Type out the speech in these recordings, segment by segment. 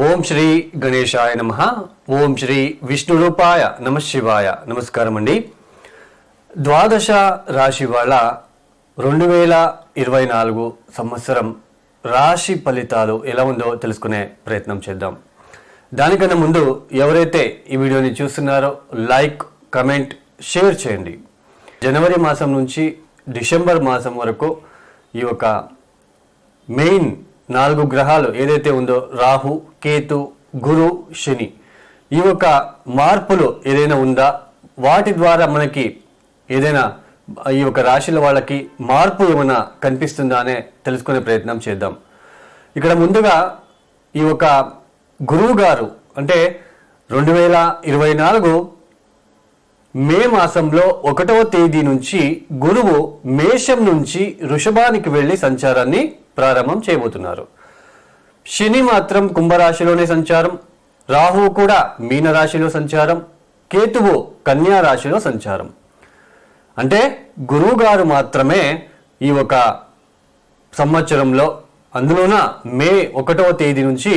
ఓం శ్రీ గణేశాయ నమః. ఓం శ్రీ విష్ణు రూపాయ నమ శివాయ. నమస్కారం అండి. ద్వాదశ రాశి వాళ్ళ 2024 సంవత్సరం రాశి ఫలితాలు ఎలా ఉందో తెలుసుకునే ప్రయత్నం చేద్దాం. దానికన్నా ముందు ఎవరైతే ఈ వీడియోని చూస్తున్నారో లైక్, కమెంట్, షేర్ చేయండి. జనవరి మాసం నుంచి డిసెంబర్ మాసం వరకు ఈ యొక్క మెయిన్ 4 గ్రహాలు ఏదైతే ఉందో రాహు, కేతు, గురు, శని, ఈ యొక్క మార్పులు ఏదైనా ఉందా, వాటి ద్వారా మనకి ఏదైనా ఈ యొక్క రాశుల వాళ్ళకి మార్పు ఏమైనా కనిపిస్తుందా అనే తెలుసుకునే ప్రయత్నం చేద్దాం. ఇక్కడ ముందుగా ఈ యొక్క గురువు గారు అంటే 2024 మే మాసంలో 1వ తేదీ నుంచి గురువు మేషం నుంచి వృషభానికి వెళ్ళి సంచారాన్ని ప్రారంభం చేయబోతున్నారు. శని మాత్రం కుంభరాశిలోనే సంచారం, రాహువు కూడా మీనరాశిలో సంచారం, కేతువు కన్యా రాశిలో సంచారం. అంటే గురువు గారు మాత్రమే ఈ ఒక సంవత్సరంలో, అందులోన మే 1వ తేదీ నుంచి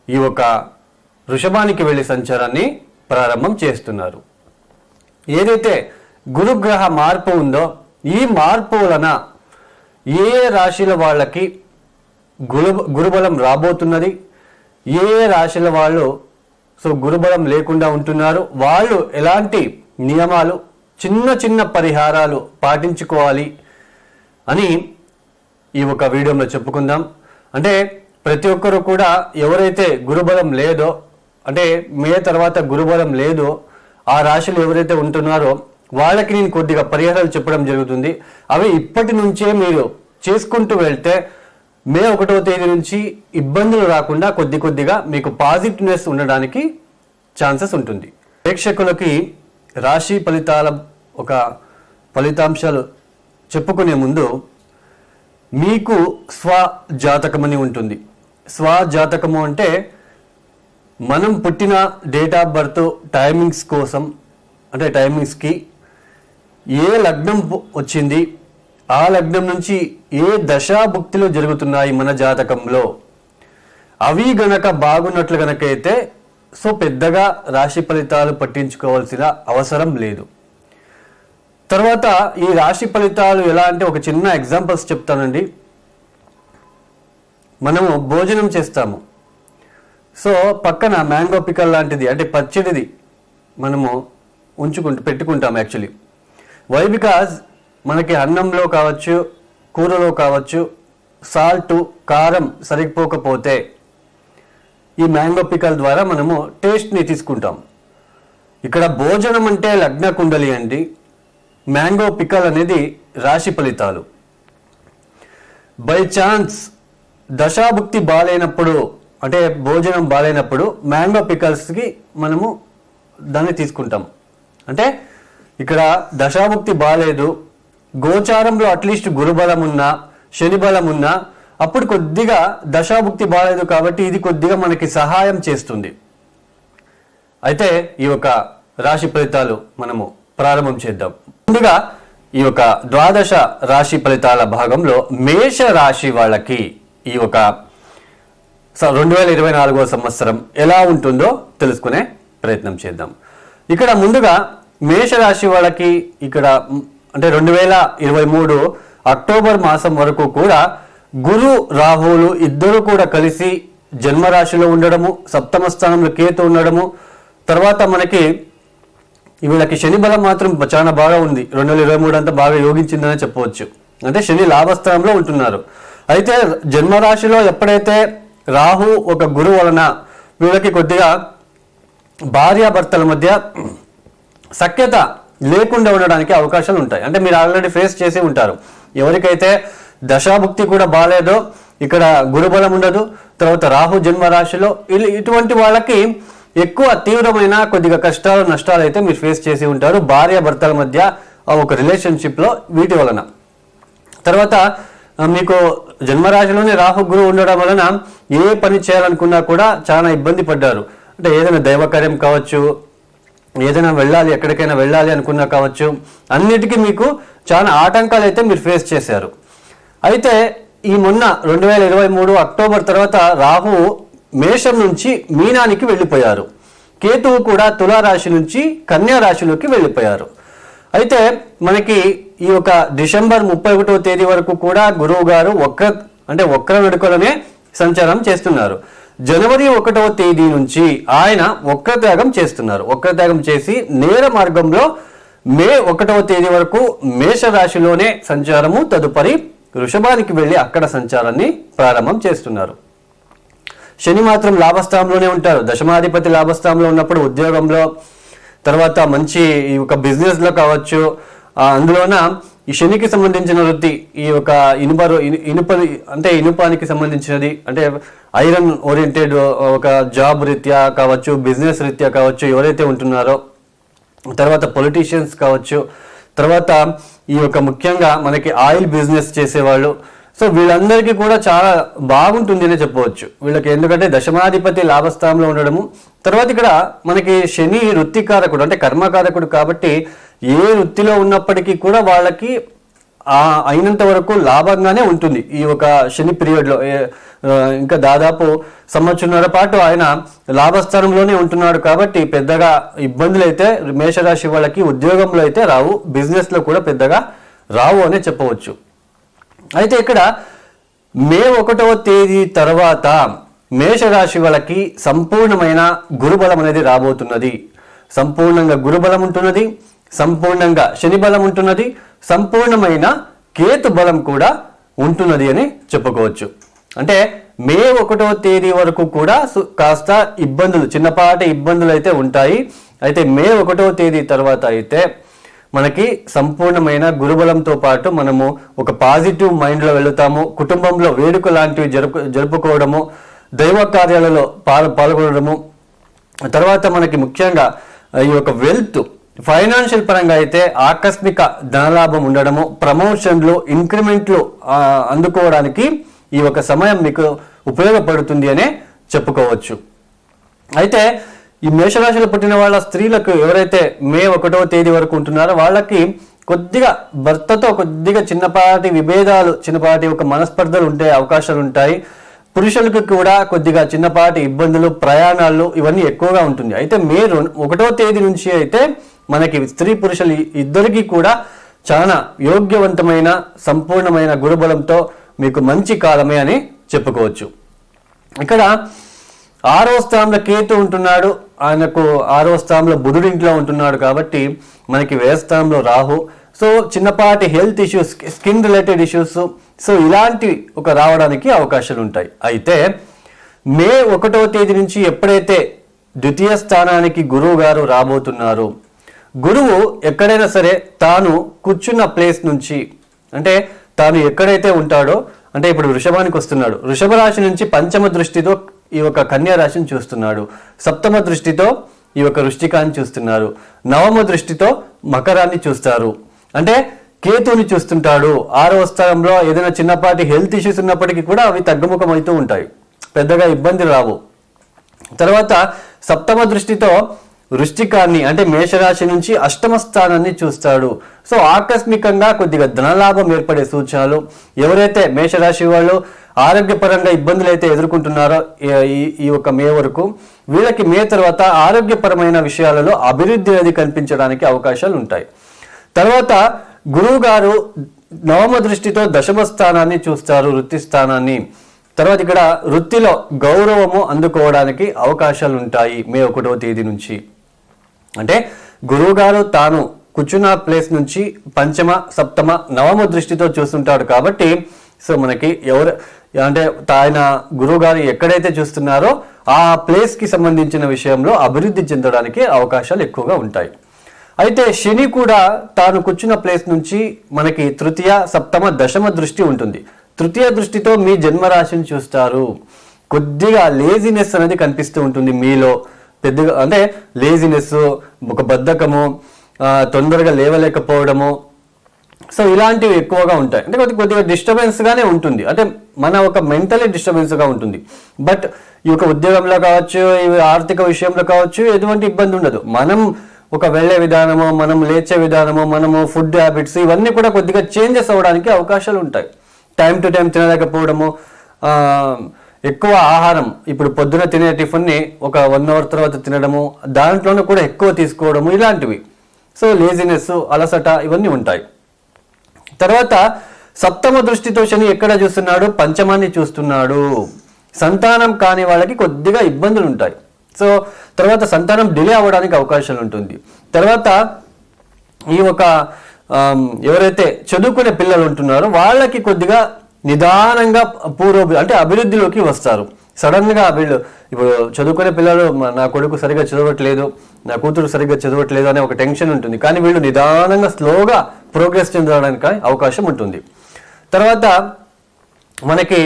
ఈ ఒక వృషభానికి వెళ్ళి సంచారాన్ని ప్రారంభం చేస్తున్నారు. ఏదైతే గురుగ్రహ మార్పు ఉందో ఈ మార్పు వలన ఏ రాశుల వాళ్ళకి గురుబలం రాబోతున్నది, ఏ రాశుల వాళ్ళు గురుబలం లేకుండా ఉంటున్నారు, వాళ్ళు ఎలాంటి నియమాలు, చిన్న చిన్న పరిహారాలు పాటించుకోవాలి అని ఈ ఒక వీడియోలో చెప్పుకుందాం. అంటే ప్రతి ఒక్కరు కూడా ఎవరైతే గురుబలం లేదో, అంటే మే తర్వాత గురుబలం లేదో ఆ రాశులు ఎవరైతే ఉంటున్నారో వాళ్ళకి నేను కొద్దిగా పరిహారాలు చెప్పడం జరుగుతుంది. అవి ఇప్పటి నుంచే మీరు చేసుకుంటూ వెళ్తే మే 1వ తేదీ నుంచి ఇబ్బందులు రాకుండా కొద్దిగా మీకు పాజిటివ్నెస్ ఉండడానికి ఛాన్సెస్ ఉంటుంది. ప్రేక్షకులకి రాశి ఫలితాల ఒక ఫలితాంశాలు చెప్పుకునే ముందు మీకు స్వజాతకం అని ఉంటుంది. స్వజాతకము అంటే మనం పుట్టిన డేట్ ఆఫ్ బర్త్ టైమింగ్స్ కోసం, అంటే టైమింగ్స్కి ఏ లగ్నం వచ్చింది, ఆ లగ్నం నుంచి ఏ దశాభుక్తులు జరుగుతున్నాయి మన జాతకంలో, అవి గనక బాగున్నట్లు గనక అయితే పెద్దగా రాశి ఫలితాలు పట్టించుకోవాల్సిన అవసరం లేదు. తర్వాత ఈ రాశి ఫలితాలు ఎలా అంటే ఒక చిన్న ఎగ్జాంపుల్స్ చెప్తానండి. మనము భోజనం చేస్తాము, పక్కన మ్యాంగో పికల్ లాంటిది అంటే పచ్చడిది మనము పెట్టుకుంటాం యాక్చువల్లీ. వై? బికాజ్ మనకి అన్నంలో కావచ్చు, కూరలో కావచ్చు, సాల్ట్, కారం సరిపోకపోతే ఈ మ్యాంగో పికల్ ద్వారా మనము టేస్ట్ని తీసుకుంటాం. ఇక్కడ భోజనం అంటే లగ్న కుండలి అండి, మ్యాంగో పికల్ అనేది రాశి ఫలితాలు. బై ఛాన్స్ దశాభుక్తి బాలేనప్పుడు, అంటే భోజనం బాలేనప్పుడు మ్యాంగో పికల్స్కి మనము దాన్ని తీసుకుంటాం. అంటే ఇక్కడ దశాభుక్తి బాలేదు, గోచారంలో అట్లీస్ట్ గురుబలం ఉన్నా, శని బలం ఉన్నా, అప్పుడు కొద్దిగా దశాభుక్తి బాలేదు కాబట్టి ఇది కొద్దిగా మనకి సహాయం చేస్తుంది. అయితే ఈ యొక్క రాశి ఫలితాలు మనము ప్రారంభం చేద్దాం. ముందుగా ఈ యొక్క ద్వాదశ రాశి ఫలితాల భాగంలో మేష రాశి వాళ్ళకి ఈ యొక్క 2024 సంవత్సరం ఎలా ఉంటుందో తెలుసుకునే ప్రయత్నం చేద్దాం. ఇక్కడ ముందుగా మేషరాశి వాళ్ళకి ఇక్కడ అంటే 2023 అక్టోబర్ మాసం వరకు కూడా గురు, రాహువులు ఇద్దరు కూడా కలిసి జన్మరాశిలో ఉండడము, సప్తమ స్థానంలో కేతు ఉండడము, తర్వాత మనకి వీళ్ళకి శని బలం మాత్రం చాలా బాగా ఉంది. 2023 అంతా బాగా యోగించిందని చెప్పవచ్చు. అంటే శని లాభస్థానంలో ఉంటున్నారు. అయితే జన్మరాశిలో ఎప్పుడైతే రాహు ఒక గురు వలన వీళ్ళకి కొద్దిగా భార్యాభర్తల మధ్య సఖ్యత లేకుండా ఉండడానికి అవకాశాలు ఉంటాయి. అంటే మీరు ఆల్రెడీ ఫేస్ చేసి ఉంటారు. ఎవరికైతే దశాభుక్తి కూడా బాగాలేదో, ఇక్కడ గురుబలం ఉండదు, తర్వాత రాహు జన్మరాశిలో, ఇటువంటి వాళ్ళకి ఎక్కువ తీవ్రమైన కొద్దిగా కష్టాలు, నష్టాలు అయితే మీరు ఫేస్ చేసి ఉంటారు భార్యాభర్తల మధ్య ఒక రిలేషన్షిప్లో వీటి వలన. తర్వాత మీకు జన్మరాశిలోనే రాహు గురువు ఉండడం వలన ఏ పని చేయాలనుకున్నా కూడా చాలా ఇబ్బంది పడ్డారు. అంటే ఏదైనా దైవకార్యం కావచ్చు, ఏదైనా వెళ్ళాలి, ఎక్కడికైనా వెళ్ళాలి అనుకున్నా కావచ్చు, అన్నిటికీ మీకు చాలా ఆటంకాలు అయితే మీరు ఫేస్ చేశారు. అయితే ఈ మొన్న 2023 అక్టోబర్ తర్వాత రాహు మేషం నుంచి మీనానికి వెళ్ళిపోయారు. కేతువు కూడా తులారాశి నుంచి కన్యా రాశిలోకి వెళ్ళిపోయారు. అయితే మనకి ఈ యొక్క డిసెంబర్ 31వ తేదీ వరకు కూడా గురువు గారు వక్ర నడుకలనే సంచారం చేస్తున్నారు. జనవరి 1వ తేదీ నుంచి ఆయన వక్రత్యాగం చేస్తున్నారు. వక్రత్యాగం చేసి నేర మార్గంలో మే 1వ తేదీ వరకు మేషరాశిలోనే సంచారము, తదుపరి వృషభానికి వెళ్ళి అక్కడ సంచారాన్ని ప్రారంభం చేస్తున్నారు. శని మాత్రం లాభస్థానంలోనే ఉంటారు. దశమాధిపతి లాభస్థానంలో ఉన్నప్పుడు ఉద్యోగంలో, తర్వాత మంచి ఈ యొక్క బిజినెస్లో కావచ్చు, అందులోన ఈ శనికి సంబంధించిన వృత్తి, ఈ యొక్క ఇనుపానికి సంబంధించినది, అంటే ఐరన్ ఓరియంటెడ్ ఒక జాబ్ రీత్యా కావచ్చు, బిజినెస్ రీత్యా కావచ్చు, ఎవరైతే ఉంటున్నారో, తర్వాత పొలిటీషియన్స్ కావచ్చు, తర్వాత ఈ యొక్క ముఖ్యంగా మనకి ఆయిల్ బిజినెస్ చేసేవాళ్ళు, సో వీళ్ళందరికీ కూడా చాలా బాగుంటుంది అనే చెప్పవచ్చు వీళ్ళకి. ఎందుకంటే దశమాధిపతి లాభస్థానంలో ఉండడము, తర్వాత ఇక్కడ మనకి శని వృత్తికారకుడు అంటే కర్మకారకుడు కాబట్టి ఏ వృత్తిలో ఉన్నప్పటికీ కూడా వాళ్ళకి అయినంత వరకు లాభంగానే ఉంటుంది ఈ ఒక శని పీరియడ్లో. ఇంకా దాదాపు సంవత్సరంన్నర పాటు ఆయన లాభస్థానంలోనే ఉంటున్నాడు కాబట్టి పెద్దగా ఇబ్బందులు అయితే మేషరాశి వాళ్ళకి ఉద్యోగంలో అయితే రావు, బిజినెస్లో కూడా పెద్దగా రావు అనే చెప్పవచ్చు. అయితే ఇక్కడ మే 1వ తేదీ తర్వాత మేషరాశి వాళ్ళకి సంపూర్ణమైన గురుబలం అనేది రాబోతున్నది. సంపూర్ణంగా గురుబలం ఉంటున్నది, సంపూర్ణంగా శని బలం ఉంటున్నది, సంపూర్ణమైన కేతు బలం కూడా ఉంటున్నది అని చెప్పుకోవచ్చు. అంటే మే 1వ తేదీ వరకు కూడా కాస్త ఇబ్బందులు, చిన్నపాటి ఇబ్బందులు అయితే ఉంటాయి. అయితే మే 1వ తేదీ తర్వాత అయితే మనకి సంపూర్ణమైన గురుబలంతో పాటు మనము ఒక పాజిటివ్ మైండ్లో వెళుతాము. కుటుంబంలో వేడుక లాంటివి జరుపుకోవడము, దైవ కార్యాలలో పాల్గొనడము, తర్వాత మనకి ముఖ్యంగా ఈ యొక్క వెల్త్, ఫైనాన్షియల్ పరంగా అయితే ఆకస్మిక ధనలాభం ఉండడము, ప్రమోషన్లు, ఇంక్రిమెంట్లు అందుకోవడానికి ఈ ఒక సమయం మీకు ఉపయోగపడుతుంది అనే చెప్పుకోవచ్చు. అయితే ఈ మేషరాశిలో పుట్టిన వాళ్ళ స్త్రీలకు ఎవరైతే మే 1వ తేదీ వరకు ఉంటున్నారో వాళ్ళకి కొద్దిగా భర్తతో కొద్దిగా చిన్నపాటి విభేదాలు, చిన్నపాటి ఒక మనస్పర్ధలు ఉండే అవకాశాలు ఉంటాయి. పురుషులకు కూడా కొద్దిగా చిన్నపాటి ఇబ్బందులు, ప్రయాణాలు ఇవన్నీ ఎక్కువగా ఉంటుంది. అయితే మే 1వ తేదీ నుంచి అయితే మనకి స్త్రీ పురుషులు ఇద్దరికీ కూడా చాలా యోగ్యవంతమైన సంపూర్ణమైన గురుబలంతో మీకు మంచి కాలమే అని చెప్పుకోవచ్చు. ఇక్కడ 6వ స్థానంలో కేతు ఉంటున్నాడు, ఆయనకు 6వ స్థానంలో బుధుడు ఇంట్లో ఉంటున్నాడు కాబట్టి మనకి వ్యయస్థానంలో రాహు. సో చిన్నపాటి health issues, skin related issues, so ఇలాంటి ఒక రావడానికి అవకాశాలు ఉంటాయి. అయితే మే 1వ తేదీ నుంచి ఎప్పుడైతే ద్వితీయ స్థానానికి గురువు గారు రాబోతున్నారు, గురువు ఎక్కడైనా సరే తాను కూర్చున్న ప్లేస్ నుంచి, అంటే తాను ఎక్కడైతే ఉంటాడో, అంటే ఇప్పుడు వృషభానికి వస్తున్నాడు, వృషభ రాశి నుంచి పంచమ దృష్టితో ఈ యొక్క కన్యా రాశిని చూస్తున్నాడు, సప్తమ దృష్టితో ఈ యొక్క వృశ్చికాన్ని చూస్తున్నారు, నవమ దృష్టితో మకరాన్ని చూస్తారు. అంటే కేతుని చూస్తుంటాడు. 6వ స్థానంలో ఏదైనా చిన్నపాటి హెల్త్ ఇష్యూస్ ఉన్నప్పటికీ కూడా అవి తగ్గుముఖం అవుతూ ఉంటాయి, పెద్దగా ఇబ్బంది రావు. తర్వాత సప్తమ దృష్టితో వృశ్చికాన్ని అంటే మేషరాశి నుంచి అష్టమ స్థానాన్ని చూస్తాడు. సో ఆకస్మికంగా కొద్దిగా ధనలాభం ఏర్పడే సూచనలు. ఎవరైతే మేషరాశి వాళ్ళు ఆరోగ్యపరంగా ఇబ్బందులు అయితే ఎదుర్కొంటున్నారో ఈ యొక్క మే వరకు, వీళ్ళకి మే తర్వాత ఆరోగ్యపరమైన విషయాలలో అభివృద్ధి అనేది కనిపించడానికి అవకాశాలు ఉంటాయి. తర్వాత గురువు గారు నవమ దృష్టితో దశమ స్థానాన్ని చూస్తారు, వృత్తి స్థానాన్ని. తర్వాత ఇక్కడ వృత్తిలో గౌరవము అందుకోవడానికి అవకాశాలు ఉంటాయి మే 1వ తేదీ నుంచి. అంటే గురువు గారు తాను కూర్చున్న ప్లేస్ నుంచి పంచమ, సప్తమ, నవమ దృష్టితో చూస్తుంటాడు కాబట్టి సో మనకి అంటే ఆయన గురువు గారు ఎక్కడైతే చూస్తున్నారో ఆ ప్లేస్కి సంబంధించిన విషయంలో అభివృద్ధి చెందడానికి అవకాశాలు ఎక్కువగా ఉంటాయి. అయితే శని కూడా తాను కూర్చున్న ప్లేస్ నుంచి మనకి తృతీయ, సప్తమ, దశమ దృష్టి ఉంటుంది. తృతీయ దృష్టితో మీ జన్మరాశిని చూస్తారు. కొద్దిగా లేజినెస్ అనేది కనిపిస్తూ ఉంటుంది మీలో, పెద్దగా అంటే లేజినెస్, ఒక బద్ధకము, తొందరగా లేవలేకపోవడము, సో ఇలాంటివి ఎక్కువగా ఉంటాయి. అంటే కొద్దిగా డిస్టర్బెన్స్గానే ఉంటుంది, అంటే మన ఒక మెంటలీ డిస్టర్బెన్స్గా ఉంటుంది. బట్ ఈ యొక్క ఉద్యోగంలో కావచ్చు, ఆర్థిక విషయంలో కావచ్చు ఎటువంటి ఇబ్బంది ఉండదు. మనం ఒక వెళ్ళే విధానము, మనం లేచే విధానము, మనము ఫుడ్ హ్యాబిట్స్ ఇవన్నీ కూడా కొద్దిగా చేంజెస్ అవ్వడానికి అవకాశాలు ఉంటాయి. టైం టు టైం తినలేకపోవడము, ఎక్కువ ఆహారం, ఇప్పుడు పొద్దున తినే టిఫిన్ని ఒక 1 అవర్ తర్వాత తినడము, దాంట్లోనే కూడా ఎక్కువ తీసుకోవడము, ఇలాంటివి. సో లేజినెస్, అలసట ఇవన్నీ ఉంటాయి. తర్వాత సప్తమ దృష్టితో శని ఎక్కడ చూస్తున్నాడు? పంచమాన్ని చూస్తున్నాడు. సంతానం కాని వాళ్ళకి కొద్దిగా ఇబ్బందులు ఉంటాయి. సో తర్వాత సంతానం డిలే అవ్వడానికి అవకాశాలు ఉంటుంది. తర్వాత ఈ ఒక ఎవరైతే చదువుకునే పిల్లలు ఉంటున్నారో వాళ్ళకి కొద్దిగా నిదానంగా అంటే అభివృద్ధిలోకి వస్తారు. సడన్గా వీళ్ళు ఇప్పుడు చదువుకునే పిల్లలు నా కొడుకు సరిగ్గా చదవట్లేదు, నా కూతురు సరిగ్గా చదవట్లేదు అనే ఒక టెన్షన్ ఉంటుంది. కానీ వీళ్ళు నిదానంగా స్లోగా ప్రోగ్రెస్ చెందడానికి అవకాశం ఉంటుంది. తర్వాత మనకి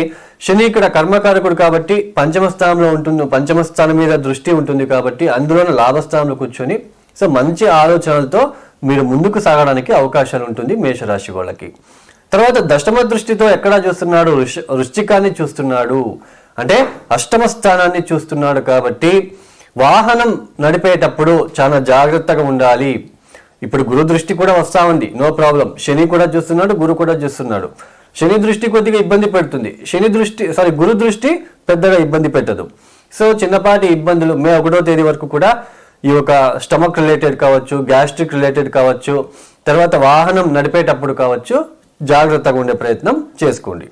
శని ఇక్కడ కర్మకారకుడు కాబట్టి పంచమ స్థానంలో ఉంటుంది, పంచమ స్థానం మీద దృష్టి ఉంటుంది కాబట్టి అందులోనే లాభస్థానంలో కూర్చొని సో మంచి ఆలోచనలతో మీరు ముందుకు సాగడానికి అవకాశాలు ఉంటుంది మేషరాశి వాళ్ళకి. తర్వాత దశమ దృష్టితో ఎక్కడ చూస్తున్నాడు? వృశ్చికాన్ని చూస్తున్నాడు, అంటే అష్టమ స్థానాన్ని చూస్తున్నాడు. కాబట్టి వాహనం నడిపేటప్పుడు చాలా జాగ్రత్తగా ఉండాలి. ఇప్పుడు గురు దృష్టి కూడా వస్తా ఉంది, నో ప్రాబ్లం. శని కూడా చూస్తున్నాడు, గురు కూడా చూస్తున్నాడు. శని దృష్టి కొద్దిగా ఇబ్బంది పెడుతుంది, గురు దృష్టి పెద్దగా ఇబ్బంది పెట్టదు. సో చిన్నపాటి ఇబ్బందులు మే 1వ తేదీ వరకు కూడా ఈ యొక్క స్టమక్ రిలేటెడ్ కావచ్చు, గ్యాస్ట్రిక్ రిలేటెడ్ కావచ్చు, తర్వాత వాహనం నడిపేటప్పుడు కావచ్చు, జాగ్రత్తగా ఉండే ప్రయత్నం చేసుకోండి.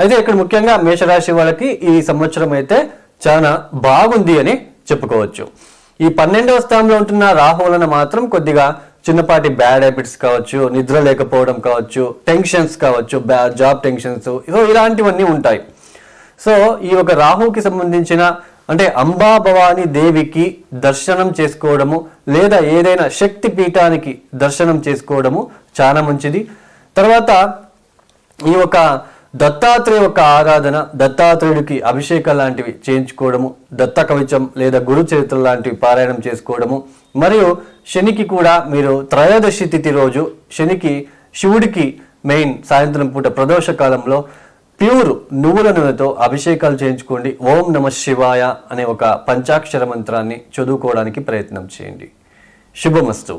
అయితే ఇక్కడ ముఖ్యంగా మేషరాశి వాళ్ళకి ఈ సంవత్సరం అయితే చాలా బాగుంది అని చెప్పుకోవచ్చు. ఈ 12వ స్థానంలో ఉంటున్న రాహు వలన మాత్రం కొద్దిగా చిన్నపాటి బ్యాడ్ హ్యాబిట్స్ కావచ్చు, నిద్ర లేకపోవడం కావచ్చు, టెన్షన్స్ కావచ్చు, జాబ్ టెన్షన్స్, ఇలాంటివన్నీ ఉంటాయి. సో ఈ ఒక రాహుకి సంబంధించిన అంటే అంబా భవాని దేవికి దర్శనం చేసుకోవడము లేదా ఏదైనా శక్తి పీఠానికి దర్శనం చేసుకోవడము చాలా మంచిది. తర్వాత ఈ ఒక దత్తాత్రేయ యొక్క ఆరాధన, దత్తాత్రేయుడికి అభిషేకం లాంటివి చేయించుకోవడము, దత్త కవచం లేదా గురు చరిత్ర లాంటివి పారాయణం చేసుకోవడము, మరియు శనికి కూడా మీరు త్రయోదశి తిథి రోజు శనికి శివుడికి మెయిన్ సాయంత్రం పూట ప్రదోష కాలంలో ప్యూర్ నువ్వుల నూనెతో అభిషేకాలు చేయించుకోండి. ఓం నమ శివాయ అనే ఒక పంచాక్షర మంత్రాన్ని చదువుకోవడానికి ప్రయత్నం చేయండి. శుభమస్తు.